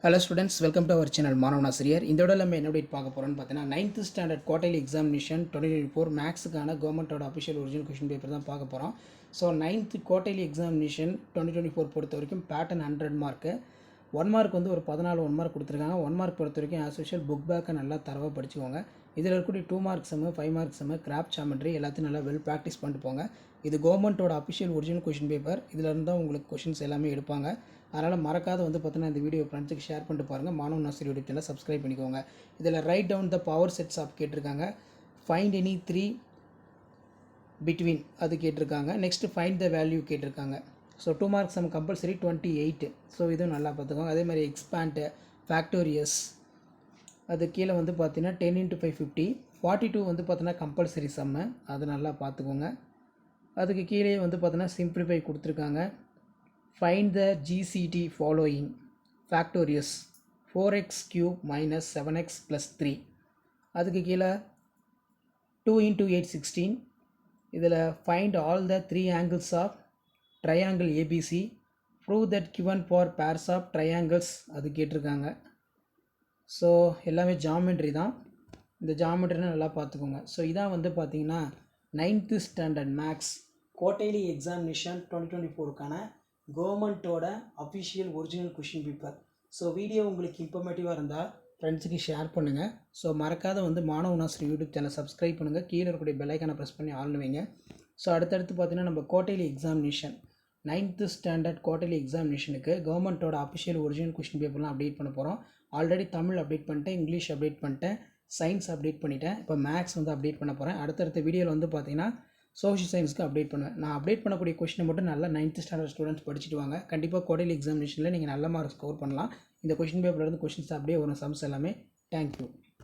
Hello students, welcome to our channel மாணவன் ஆசிரியர். இந்த வீடியோல நம்ம என்ன அப்டேட் பார்க்க போறோம்னு பார்த்தீங்கன்னா 9th ஸ்டாண்டர்ட் குவார்ட்டர்லி எக்ஸாமினேஷன் 2024 மேக்ஸ்க்கான கவர்மெண்டோட அஃபிஷியல் ஒரிஜினல் क्वेश्चन பேப்பர் தான் பார்க்க போறோம். ஸோ 9th குவார்ட்டர்லி எக்ஸாமினேஷன் 2024 பொறுத்த வரைக்கும் பேட்டர்ன் 100 மார்க்கு. 1 மார்க் வந்து ஒரு 14 1 மார்க் கொடுத்துருக்காங்க. 1 மார்க் பொறுத்த வரைக்கும் ஆஸ் யூஷுவல் புக் பேக்கை நல்லா தரவாக படிச்சுக்கோங்க. இதில் இருக்கக்கூடிய 2 மார்க் சம்மு 5 மார்க் சம்மு கிராஃப்ட் ஜாமெட்ரி எல்லாத்தையும் நல்லா வெல் ப்ராக்டிஸ் பண்ணிட்டு போங்க. இது கவர்மெண்ட்டோட அஃபிஷியல் ஒரிஜினல் क्वेश्चन பேப்பர். இதில் இருந்தால் உங்களுக்கு கொஷின்ஸ் எல்லாமே எடுப்பாங்க. அதனால் மறக்காத வந்து பார்த்தீங்கன்னா இந்த வீடியோ ஃப்ரெண்ட்ஸுக்கு ஷேர் பண்ணிட்டு பாருங்கள். மாணவன் ஆசிரியர் யூடியூப் சேனலை சப்ஸ்கிரைப் பண்ணிக்கோங்க. இதில் write down the power sets of கேட்டிருக்காங்க. ஃபைண்ட் எனி 3 பிட்வீன் அது கேட்டிருக்காங்க. நெக்ஸ்ட் ஃபைண்ட் த வேல்யூ கேட்டிருக்காங்க. So 2 marks sum compulsory 28. So இதுவும் நல்லா பார்த்துக்கோங்க. அதே மாதிரி எக்ஸ்பேண்ட் ஃபேக்டோரியஸ் அது கீழே வந்து பார்த்தீங்கன்னா 10 × 5 50. 42 வந்து பார்த்தீங்கன்னா கம்பல்சரி சம்மு அது நல்லா பார்த்துக்கோங்க. அதுக்கு கீழே வந்து பார்த்தீங்கன்னா சிம்பிளிஃபை கொடுத்துருக்காங்க. Find the GCD following factorious 4x cube minus 7x plus 3. அதுக்கு கீழே 2 × 8 16. இதில் find all the 3 angles of triangle ABC. Prove that given for pairs of triangles அது கேட்டிருக்காங்க. ஸோ எல்லாமே ஜாமெட்ரி தான். இந்த ஜாமெட்ரினா நல்லா பார்த்துக்கோங்க. ஸோ இதான் வந்து பார்த்தீங்கன்னா 9th standard maths quarterly examination 2024க்கான கவர்மெண்ட்டோட official original question paper. So video உங்களுக்கு இன்ஃபர்மேட்டிவாக இருந்தால் ஃப்ரெண்ட்ஸுக்கு ஷேர் பண்ணுங்கள். ஸோ மறக்காத வந்து மாணவன் ஆசிரியர் யூடியூப் சேனல் சப்ஸ்கிரைப் பண்ணுங்கள். கீழே இருக்கக்கூடிய பெல்லைக்கான ப்ரெஸ் பண்ணி ஆள்னு வைங்க. ஸோ அடுத்தடுத்து பார்த்தீங்கன்னா நம்ம quarterly examination 9th standard quarterly எக்ஸாமினேஷனுக்கு கவர்மெண்ட்டோட அஃபிஷியல் ஒரிஜினல் கொஷின் பேப்பர்லாம் அப்டேட் பண்ண போகிறோம். ஆல்ரெடி தமிழ் அப்டேட் பண்ணிட்டேன், இங்கிலீஷ் அப்டேட் பண்ணிட்டேன், சயின்ஸ் அப்டேட் பண்ணிட்டேன். இப்போ மேக்ஸ் வந்து அப்டேட் பண்ண போகிறேன். அடுத்தடுத்த வீடியோவில் வந்து பார்த்தீங்கன்னா சோஷியல் சயின்ஸ்க்கு அப்டேட் பண்ணுவேன். நான் அப்டேட் பண்ணக்கூடிய கொஸ்டினை மட்டும் நல்லா 9th ஸ்டாண்டர்ட் ஸ்டூடெண்ட்ஸ் படிச்சுட்டு வாங்க. கண்டிப்பாக குவார்ட்டர்லி எக்ஸாமினேஷனில் நீங்கள் நல்ல மார்க் ஸ்கோர் பண்ணலாம். இந்த கொஸ்டின் பேப்பர்லேருந்து கொஸ்டின்ஸ் அப்படியே வரும், சம்ஸ் எல்லாமே. தேங்க்யூ.